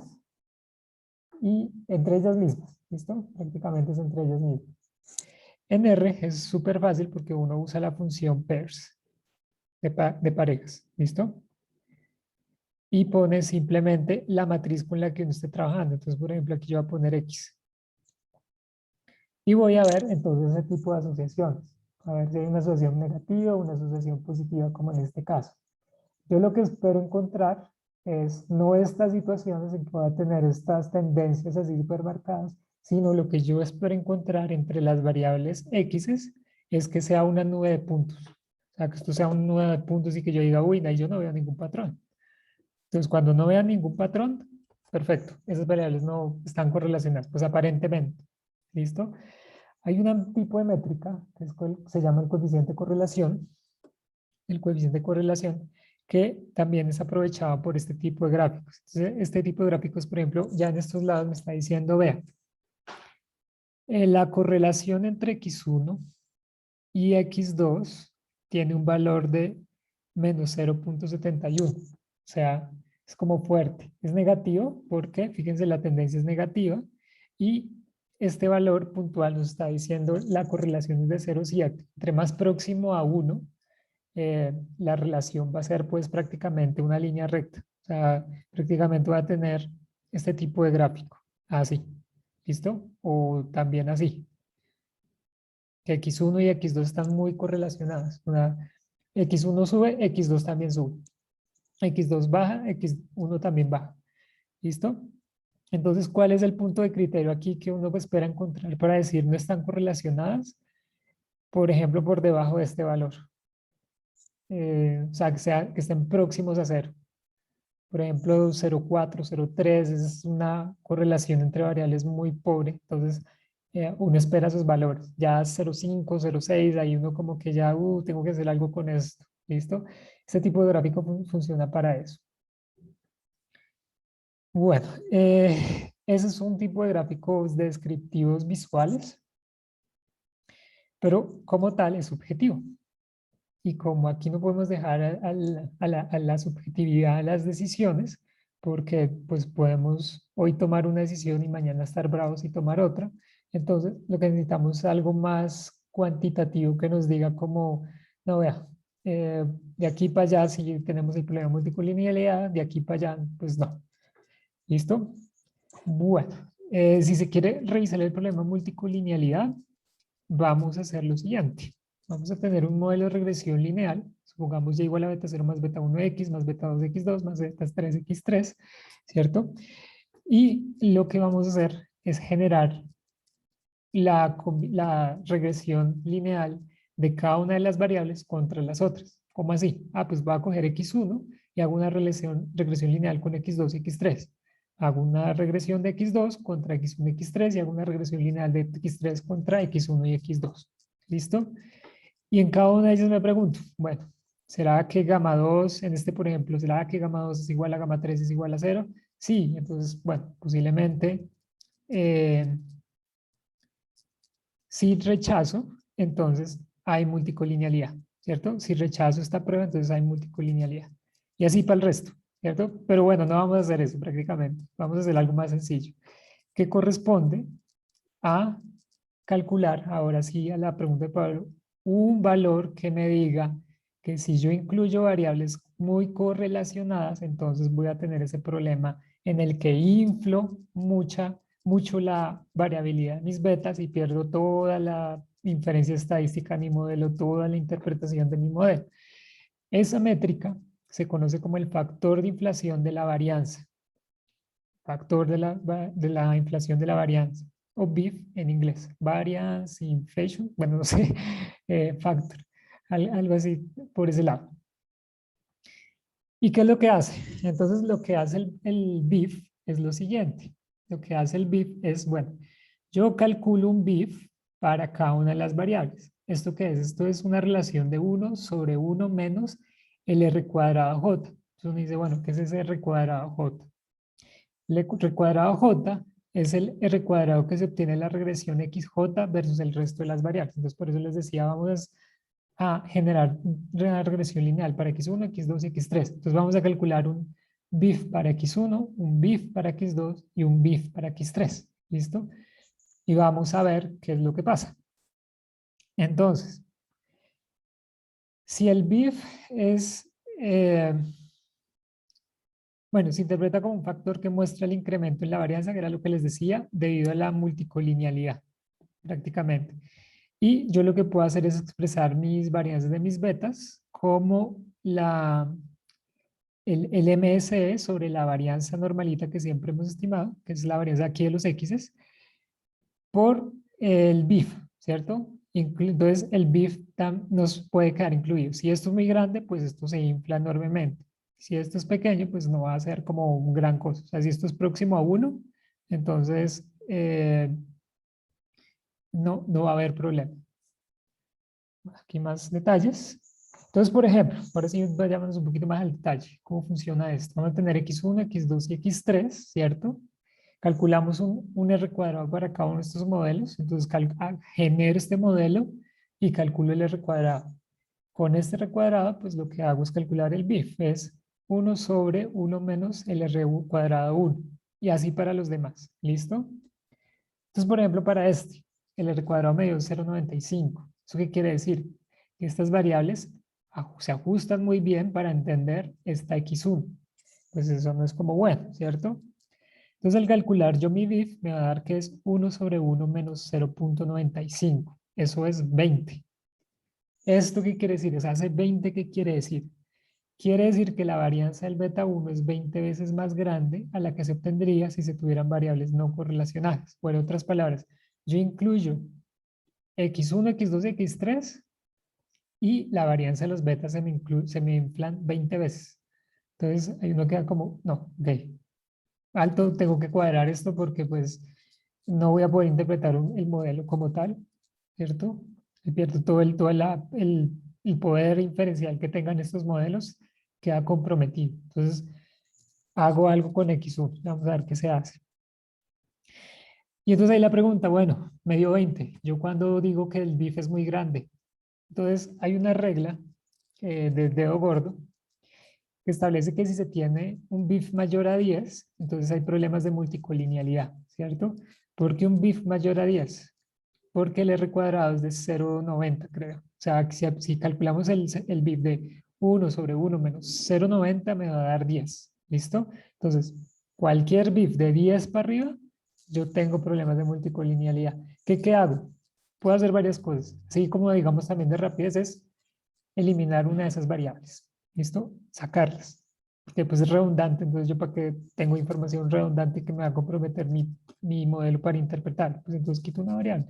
y entre ellas mismas. ¿Listo? Prácticamente es entre ellas mismas. En R es súper fácil porque uno usa la función pairs de parejas. ¿Listo? Y pone simplemente la matriz con la que uno esté trabajando. Entonces, por ejemplo, aquí yo voy a poner X. Y voy a ver entonces ese tipo de asociaciones. A ver si hay una asociación negativa o una asociación positiva, como en este caso. Yo lo que espero encontrar es no estas situaciones en que voy a tener estas tendencias así supermarcadas, sino lo que yo espero encontrar entre las variables X es que sea una nube de puntos. O sea, que esto sea una nube de puntos y que yo diga, uy, no, yo no veo ningún patrón. Entonces, cuando no vean ningún patrón, perfecto, esas variables no están correlacionadas, pues aparentemente, ¿listo? Hay un tipo de métrica que se llama el coeficiente de correlación, el coeficiente de correlación, que también es aprovechado por este tipo de gráficos. Entonces, este tipo de gráficos, por ejemplo, ya en estos lados me está diciendo, vea, la correlación entre x1 y x2 tiene un valor de menos 0,71. O sea, es como fuerte. Es negativo porque, fíjense, la tendencia es negativa y este valor puntual nos está diciendo la correlación es de 0,7. Entre más próximo a 1, la relación va a ser pues prácticamente una línea recta. O sea, prácticamente va a tener este tipo de gráfico. Así. ¿Listo? O también así que X1 y X2 están muy correlacionadas. X1 sube, X2 también sube. X2 baja, X1 también baja. ¿Listo? Entonces, ¿cuál es el punto de criterio aquí que uno espera encontrar para decir no están correlacionadas? Por ejemplo, por debajo de este valor. O sea, que estén próximos a cero. Por ejemplo, 0,4, 0,3 es una correlación entre variables muy pobre. Entonces, uno espera esos valores. Ya 0,5, 0,6, ahí uno como que ya, tengo que hacer algo con esto. ¿Listo? Este tipo de gráfico funciona para eso. Bueno, ese es un tipo de gráficos descriptivos visuales, pero como tal es subjetivo. Y como aquí no podemos dejar a la subjetividad de las decisiones, porque pues podemos hoy tomar una decisión y mañana estar bravos y tomar otra, entonces lo que necesitamos es algo más cuantitativo que nos diga como, no vea, de aquí para allá si tenemos el problema de multicolinealidad, de aquí para allá, pues no. ¿Listo? Bueno, si se quiere revisar el problema de multicolinealidad, vamos a hacer lo siguiente. Vamos a tener un modelo de regresión lineal. Supongamos y igual a beta 0 más beta 1x más beta 2x2 más beta 3x3, ¿cierto? Y lo que vamos a hacer es generar la regresión lineal de cada una de las variables contra las otras. ¿Cómo así? Ah, pues voy a coger x1 y hago una regresión lineal con x2 y x3. Hago una regresión de x2 contra x1 y x3 y hago una regresión lineal de x3 contra x1 y x2. ¿Listo? Y en cada una de ellas me pregunto, bueno, ¿será que gamma 2, en este por ejemplo, será que gamma 2 es igual a gamma 3 es igual a 0? Sí, entonces, bueno, posiblemente si rechazo, entonces hay multicolinealidad, ¿cierto? Si rechazo esta prueba, entonces hay multicolinealidad. Y así para el resto, ¿cierto? Pero bueno, no vamos a hacer eso prácticamente. Vamos a hacer algo más sencillo, que corresponde a calcular, ahora sí, a la pregunta de Pablo, un valor que me diga que si yo incluyo variables muy correlacionadas, entonces voy a tener ese problema en el que inflo mucho la variabilidad de mis betas y pierdo toda la inferencia estadística de mi modelo, toda la interpretación de mi modelo. Esa métrica se conoce como el factor de inflación de la varianza, factor de la inflación de la varianza, o BIF en inglés, variance inflation, bueno, no sé, factor, algo así por ese lado. ¿Y qué es lo que hace? Entonces lo que hace el BIF es lo siguiente. Lo que hace el BIF es, bueno, yo calculo un BIF para cada una de las variables. ¿Esto qué es? Esto es una relación de 1 sobre 1 menos el R cuadrado J. Entonces uno dice, bueno, ¿qué es ese R cuadrado J? El R cuadrado J es el R cuadrado que se obtiene en la regresión XJ versus el resto de las variables. Entonces por eso les decía, vamos a generar una regresión lineal para x1, x2 y x3. Entonces vamos a calcular un BIF para x1, un BIF para x2 y un BIF para x3. ¿Listo? Y vamos a ver qué es lo que pasa. Entonces, si el BIF es, bueno, se interpreta como un factor que muestra el incremento en la varianza, que era lo que les decía, debido a la multicolinealidad, prácticamente. Y yo lo que puedo hacer es expresar mis varianzas de mis betas como el MSE sobre la varianza normalita que siempre hemos estimado, que es la varianza aquí de los X, por el BIF, ¿cierto? Entonces el BIF nos puede quedar incluido. Si esto es muy grande, pues esto se infla enormemente. Si esto es pequeño, pues no va a ser como un gran cosa. O sea, si esto es próximo a 1, entonces no va a haber problema. Aquí más detalles. Entonces, por ejemplo, ahora sí vayámonos un poquito más al detalle. ¿Cómo funciona esto? Vamos a tener x1, x2 y x3, ¿cierto? Calculamos un R cuadrado para cada uno de estos modelos. Entonces, genero este modelo y calculo el R cuadrado. Con este R cuadrado, pues lo que hago es calcular el BIF. Es 1 sobre 1 menos el R cuadrado 1. Y así para los demás. ¿Listo? Entonces, por ejemplo, para este, el R cuadrado me dio 0,95. ¿Eso qué quiere decir? Que estas variables se ajustan muy bien para entender esta x1. Pues eso no es como bueno, ¿cierto? Entonces, al calcular yo mi BIF, me va a dar que es 1 sobre 1 menos 0,95. Eso es 20. ¿Esto qué quiere decir? O sea, hace 20, ¿qué quiere decir? Quiere decir que la varianza del beta 1 es 20 veces más grande a la que se obtendría si se tuvieran variables no correlacionadas. O en otras palabras, yo incluyo x1, x2, x3 y la varianza de los betas se me inflan 20 veces. Entonces, ahí uno queda como, no, ok, alto, tengo que cuadrar esto porque pues no voy a poder interpretar el modelo como tal, ¿cierto? Y pierdo el poder inferencial que tengan estos modelos, queda comprometido. Entonces, hago algo con X1, vamos a ver qué se hace. Y entonces ahí la pregunta, bueno, me dio 20, yo cuando digo que el BIF es muy grande. Entonces, hay una regla del dedo gordo que establece que si se tiene un BIF mayor a 10, entonces hay problemas de multicolinealidad, ¿cierto? ¿Por qué un BIF mayor a 10? Porque el R cuadrado es de 0,90, creo. O sea, si calculamos el BIF de 1 sobre 1 menos 0,90 me va a dar 10. ¿Listo? Entonces, cualquier BIF de 10 para arriba, yo tengo problemas de multicolinealidad. ¿Qué hago? Puedo hacer varias cosas. Así como digamos también de rapidez es eliminar una de esas variables. ¿Listo? Sacarlas. Porque pues es redundante, entonces yo para qué tengo información redundante que me va a comprometer mi modelo para interpretar. Pues entonces quito una variable.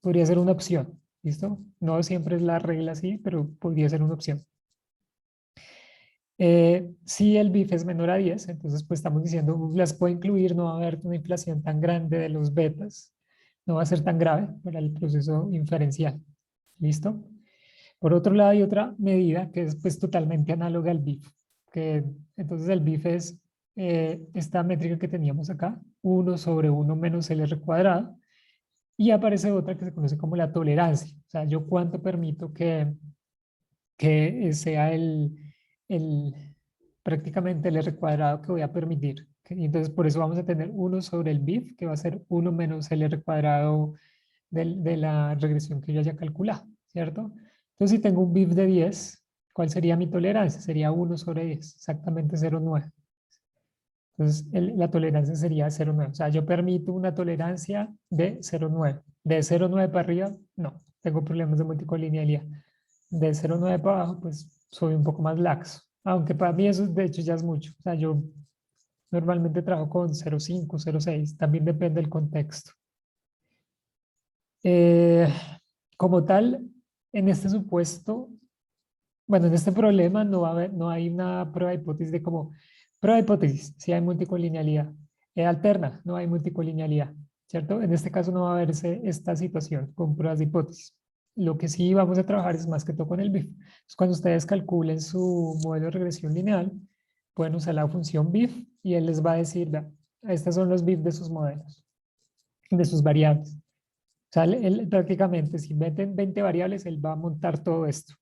podría ser una opción, ¿listo? No siempre es la regla así, pero podría ser una opción. Si el BIF es menor a 10, entonces pues estamos diciendo, las puede incluir, no va a haber una inflación tan grande de los betas, no va a ser tan grave para el proceso inferencial. ¿Listo? Por otro lado, hay otra medida que es pues totalmente análoga al BIF, que entonces el BIF es esta métrica que teníamos acá, 1/1 menos el R cuadrado, y aparece otra que se conoce como la tolerancia, o sea, yo cuánto permito que sea el, prácticamente el R cuadrado que voy a permitir. Y entonces por eso vamos a tener 1 sobre el BIF, que va a ser 1 menos el R cuadrado de la regresión que yo haya calculado, ¿cierto? Entonces si tengo un BIF de 10, ¿cuál sería mi tolerancia? Sería 1/10, exactamente 0,9. Entonces la tolerancia sería 0,9. O sea, yo permito una tolerancia de 0,9. De 0,9 para arriba, no, tengo problemas de multicolinealidad. De 0,9 para abajo, pues soy un poco más laxo. Aunque para mí eso de hecho ya es mucho. O sea, yo normalmente trabajo con 0,5, 0,6. También depende del contexto. Eh, Como tal, en este supuesto, bueno, en este problema no va a haber, no hay una prueba de hipótesis de como, prueba de hipótesis, si hay multicolinealidad. Alterna, no hay multicolinealidad, ¿cierto? En este caso no va a verse esta situación con pruebas de hipótesis. Lo que sí vamos a trabajar es más que todo con el BIF. Entonces, cuando ustedes calculen su modelo de regresión lineal, pueden usar la función BIF y él les va a decir, vea, estos son los BIF de sus modelos, de sus variables. O sea, él prácticamente, si meten 20 variables, él va a montar todo esto.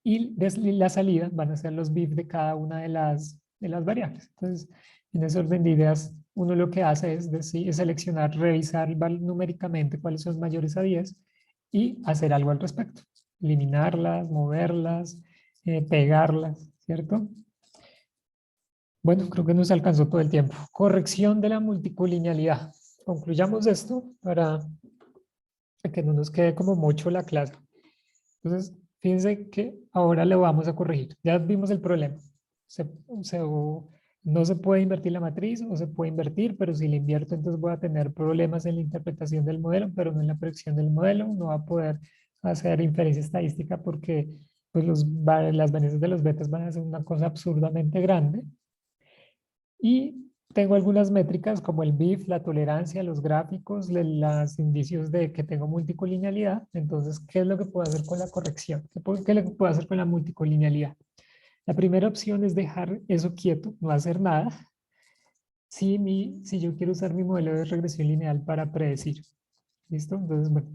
Y la salida van a ser los BIF de cada una de las variables. Entonces, en ese orden de ideas, uno lo que hace es, es seleccionar, revisar numéricamente cuáles son mayores a 10 y hacer algo al respecto. Eliminarlas, moverlas, pegarlas, ¿cierto? Bueno, creo que nos alcanzó todo el tiempo. Corrección de la multicolinealidad. Concluyamos esto para que no nos quede como mucho la clase. Entonces, fíjense que ahora lo vamos a corregir. Ya vimos el problema. Se, no se puede invertir la matriz o se puede invertir, pero si la invierto, entonces voy a tener problemas en la interpretación del modelo, pero no en la predicción del modelo. No va a poder hacer inferencia estadística porque pues las varianzas de los betas van a ser una cosa absurdamente grande. Y tengo algunas métricas como el BIF, la tolerancia, los gráficos, los indicios de que tengo multicolinealidad. Entonces, ¿qué es lo que puedo hacer con la corrección? ¿Qué es lo que puedo hacer con la multicolinealidad? La primera opción es dejar eso quieto, no hacer nada, si yo quiero usar mi modelo de regresión lineal para predecir. ¿Listo? Entonces, bueno,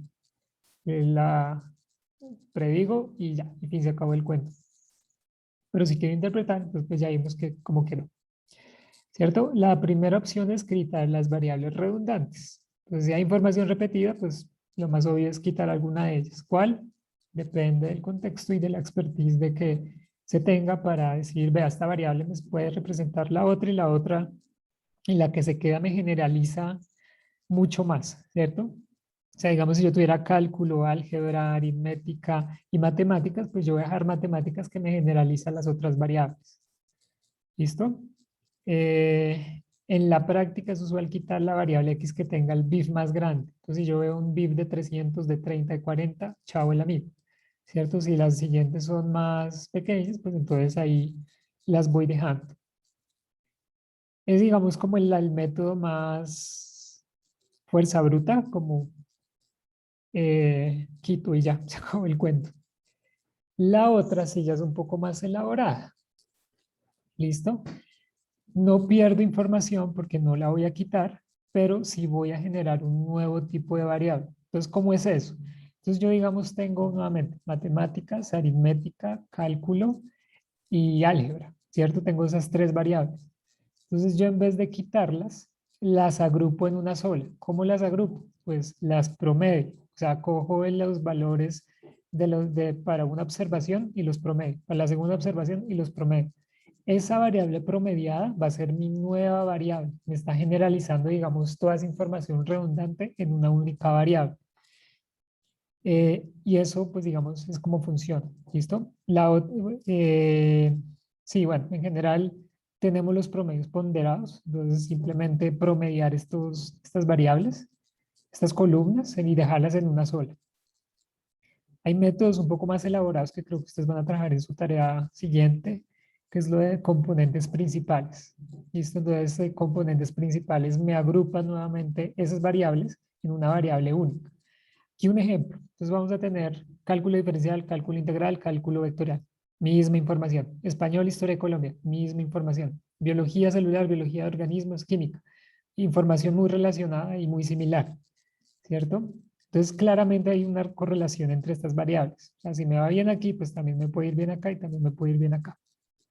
la predigo y ya, y fin, se acabó el cuento. Pero si quiero interpretar, entonces pues ya vimos que como que no. ¿Cierto? La primera opción es quitar las variables redundantes. Entonces, si hay información repetida, pues lo más obvio es quitar alguna de ellas. ¿Cuál? Depende del contexto y de la expertise de que se tenga para decir, vea, esta variable me puede representar la otra y la otra, y la que se queda me generaliza mucho más, ¿cierto? O sea, digamos, si yo tuviera cálculo, álgebra, aritmética y matemáticas, pues yo voy a dejar matemáticas que me generalizan las otras variables. ¿Listo? En la práctica es usual quitar la variable x que tenga el BIF más grande. Entonces, si yo veo un BIF de 300, de 30, de 40, chao el amigo. ¿Cierto? Si las siguientes son más pequeñas, pues entonces ahí las voy dejando. Es, digamos, como el método más fuerza bruta, como quito y ya, se acabó el cuento. La otra sí ya es un poco más elaborada. ¿Listo? No pierdo información porque no la voy a quitar, pero sí voy a generar un nuevo tipo de variable. Entonces, ¿cómo es eso? Entonces, yo, digamos, tengo nuevamente matemáticas, aritmética, cálculo y álgebra, ¿cierto? Tengo esas tres variables. Entonces, yo en vez de quitarlas, las agrupo en una sola. ¿Cómo las agrupo? Pues las promedio. O sea, cojo los valores para una observación y los promedio. Para la segunda observación y los promedio. Esa variable promediada va a ser mi nueva variable. Me está generalizando, digamos, toda esa información redundante en una única variable. Y eso, pues, digamos, es como funciona. ¿Listo? Sí, bueno, en general tenemos los promedios ponderados. Entonces, simplemente promediar estas variables. estas columnas y dejarlas en una sola. Hay métodos un poco más elaborados que creo que ustedes van a trabajar en su tarea siguiente, que es lo de componentes principales. ¿Listo? Entonces, componentes principales me agrupan nuevamente esas variables en una variable única. Aquí un ejemplo. Entonces vamos a tener cálculo diferencial, cálculo integral, cálculo vectorial. Misma información. Español, historia de Colombia. Misma información. Biología celular, biología de organismos, química. Información muy relacionada y muy similar. ¿Cierto? Entonces, claramente hay una correlación entre estas variables. O sea, si me va bien aquí, pues también me puede ir bien acá y también me puede ir bien acá.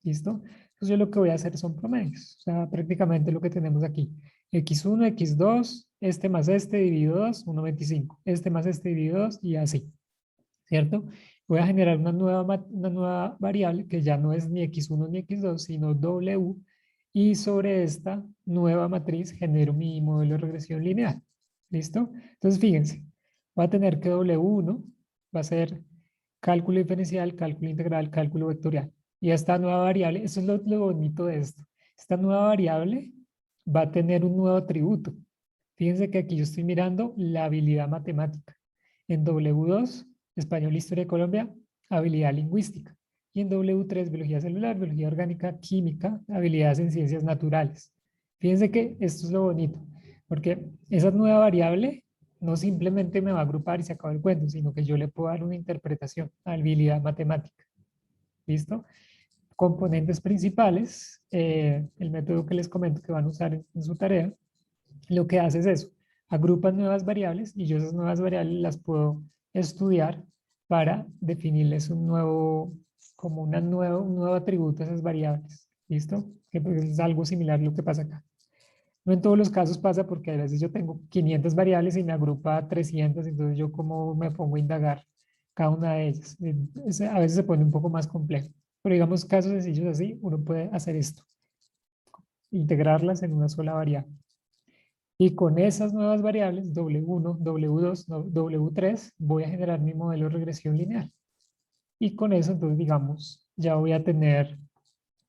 ¿Listo? Entonces, yo lo que voy a hacer son promedios. O sea, prácticamente lo que tenemos aquí. X1, X2, este más este dividido 2, 1,25. Este más este dividido 2 y así. ¿Cierto? Voy a generar una nueva variable que ya no es ni X1 ni X2, sino W. Y sobre esta nueva matriz genero mi modelo de regresión lineal. ¿Listo? Entonces, fíjense, va a tener que W1 va a ser cálculo diferencial, cálculo integral, cálculo vectorial. Y esta nueva variable, eso es lo bonito de esto. Esta nueva variable va a tener un nuevo atributo. Fíjense que aquí yo estoy mirando la habilidad matemática. En W2, español, historia de Colombia, habilidad lingüística. Y en W3, biología celular, biología orgánica, química, habilidades en ciencias naturales. Fíjense que esto es lo bonito, porque esa nueva variable no simplemente me va a agrupar y se acaba el cuento, sino que yo le puedo dar una interpretación, habilidad matemática. ¿Listo? Componentes principales, el método que les comento que van a usar en su tarea, lo que hace es eso, agrupan nuevas variables y yo esas nuevas variables las puedo estudiar para definirles un nuevo, como un nuevo atributo a esas variables. ¿Listo? Que pues es algo similar a lo que pasa acá. No en todos los casos pasa porque a veces yo tengo 500 variables y me agrupa a 300, entonces yo como me pongo a indagar cada una de ellas. A veces se pone un poco más complejo, pero digamos casos sencillos así, uno puede hacer esto, integrarlas en una sola variable. Y con esas nuevas variables, W1, W2, W3, voy a generar mi modelo de regresión lineal. Y con eso, entonces, digamos, ya voy a tener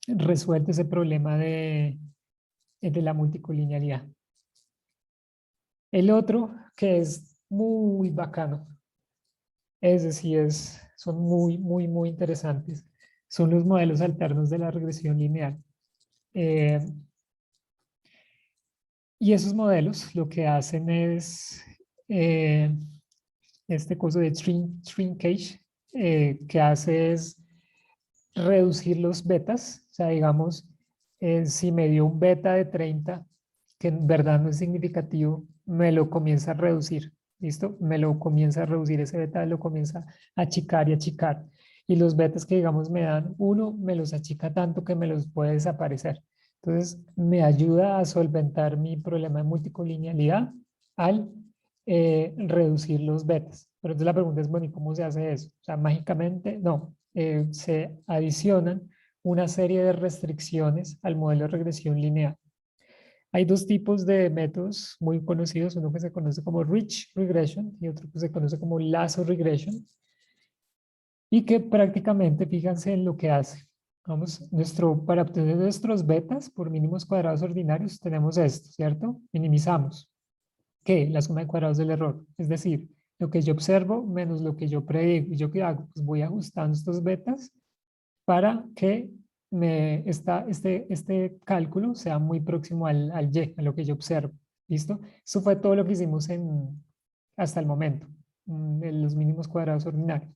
resuelto ese problema de la multicolinealidad. El otro, que es muy bacano, es decir, son muy interesantes, son los modelos alternos de la regresión lineal. Eh, y esos modelos lo que hacen es eh, este curso de shrinkage, que hace es reducir los betas. O sea, digamos, si me dio un beta de 30, que en verdad no es significativo, me lo comienza a reducir. ¿Listo? Me lo comienza a reducir ese beta, lo comienza a achicar y achicar. Y los betas que, digamos, me dan uno, me los achica tanto que me los puede desaparecer. Entonces, me ayuda a solventar mi problema de multicolinealidad al reducir los betas. Pero entonces la pregunta es, bueno, ¿y cómo se hace eso? O sea, mágicamente, no. Se adicionan una serie de restricciones al modelo de regresión lineal. Hay dos tipos de métodos muy conocidos, uno que se conoce como Ridge Regression y otro que se conoce como Lasso Regression, y que prácticamente, fíjense en lo que hace. Vamos, para obtener nuestros betas por mínimos cuadrados ordinarios tenemos esto, ¿cierto? Minimizamos. ¿Qué? La suma de cuadrados del error. Es decir, lo que yo observo menos lo que yo predigo. ¿Y yo qué hago? Pues voy ajustando estos betas para que este cálculo sea muy próximo al Y, a lo que yo observo. ¿Listo? Eso fue todo lo que hicimos hasta el momento, en los mínimos cuadrados ordinarios.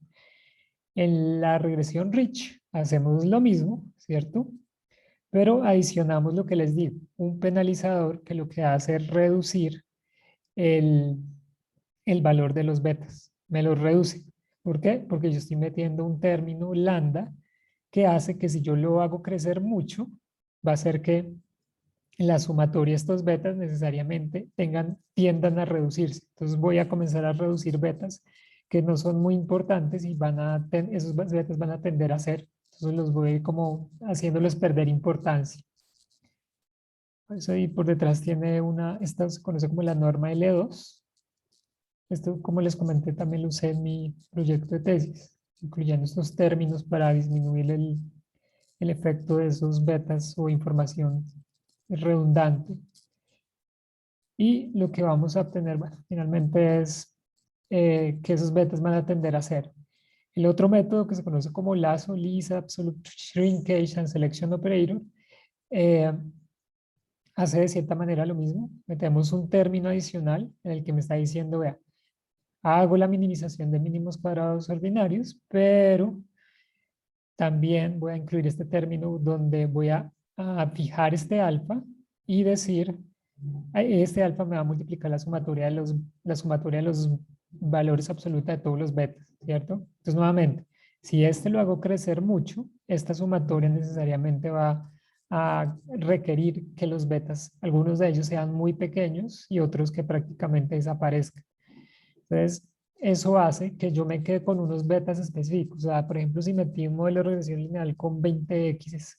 En la regresión Rich hacemos lo mismo, ¿cierto? Pero adicionamos lo que les digo, un penalizador que lo que hace es reducir el, el valor de los betas. Me los reduce. ¿Por qué? Porque yo estoy metiendo un término lambda que hace que si yo lo hago crecer mucho, va a hacer que la sumatoria de estos betas necesariamente tiendan a reducirse. Entonces voy a comenzar a reducir betas que no son muy importantes y esos betas van a tender a ser. Entonces los voy como haciéndoles perder importancia. Eso ahí por detrás tiene esta se conoce como la norma L2. Esto, como les comenté, también lo usé en mi proyecto de tesis, incluyendo estos términos para disminuir el efecto de esos betas o información redundante. Y lo que vamos a obtener, bueno, finalmente es que esos betas van a tender a cero. El otro método que se conoce como lazo, lisa, absolute shrinkage and selection operator, eh, hace de cierta manera lo mismo. Metemos un término adicional en el que me está diciendo, vea, hago la minimización de mínimos cuadrados ordinarios, pero también voy a incluir este término donde voy a fijar este alfa y decir, este alfa me va a multiplicar la sumatoria de los valores absoluta de todos los betas, ¿cierto? Entonces, nuevamente, si este lo hago crecer mucho, esta sumatoria necesariamente va a requerir que los betas, algunos de ellos sean muy pequeños y otros que prácticamente desaparezcan. Entonces, eso hace que yo me quede con unos betas específicos. O sea, por ejemplo, si metí un modelo de regresión lineal con 20x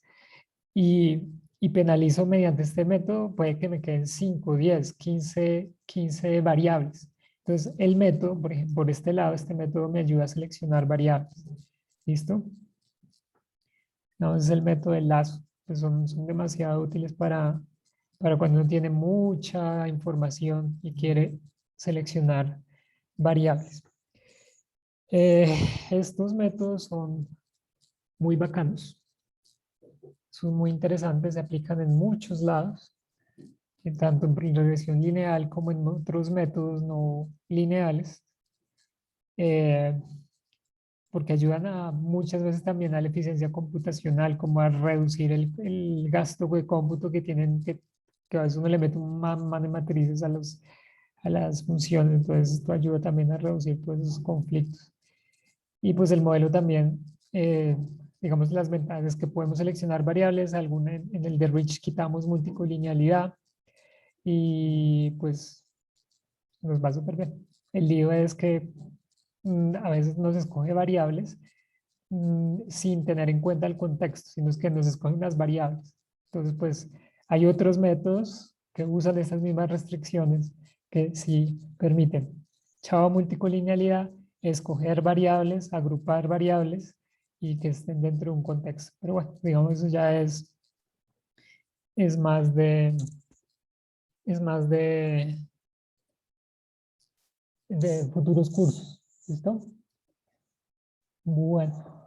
y, y penalizo mediante este método, puede que me queden 5, 10, 15 variables. Entonces, el método, por ejemplo, por este lado, este método me ayuda a seleccionar variables. ¿Listo? Entonces, el método de lazo, pues son demasiado útiles para cuando uno tiene mucha información y quiere seleccionar variables. Estos métodos son muy bacanos, son muy interesantes, se aplican en muchos lados, tanto en regresión lineal como en otros métodos no lineales, eh, porque ayudan a muchas veces también a la eficiencia computacional, como a reducir el gasto de cómputo que tienen, que a veces uno le mete un man de matrices a las funciones, entonces esto ayuda también a reducir todos esos conflictos. Y pues el modelo también, digamos, las ventajas es que podemos seleccionar variables, alguna en el de Rich quitamos multicolinealidad y pues nos va súper bien. El lío es que a veces nos escoge variables sin tener en cuenta el contexto, sino es que nos escogen las variables. Entonces, pues hay otros métodos que usan esas mismas restricciones que sí permiten. Chava multicolinealidad, escoger variables, agrupar variables y que estén dentro de un contexto. Pero bueno, digamos, eso ya es más de, es más de futuros cursos. ¿Listo? Bueno.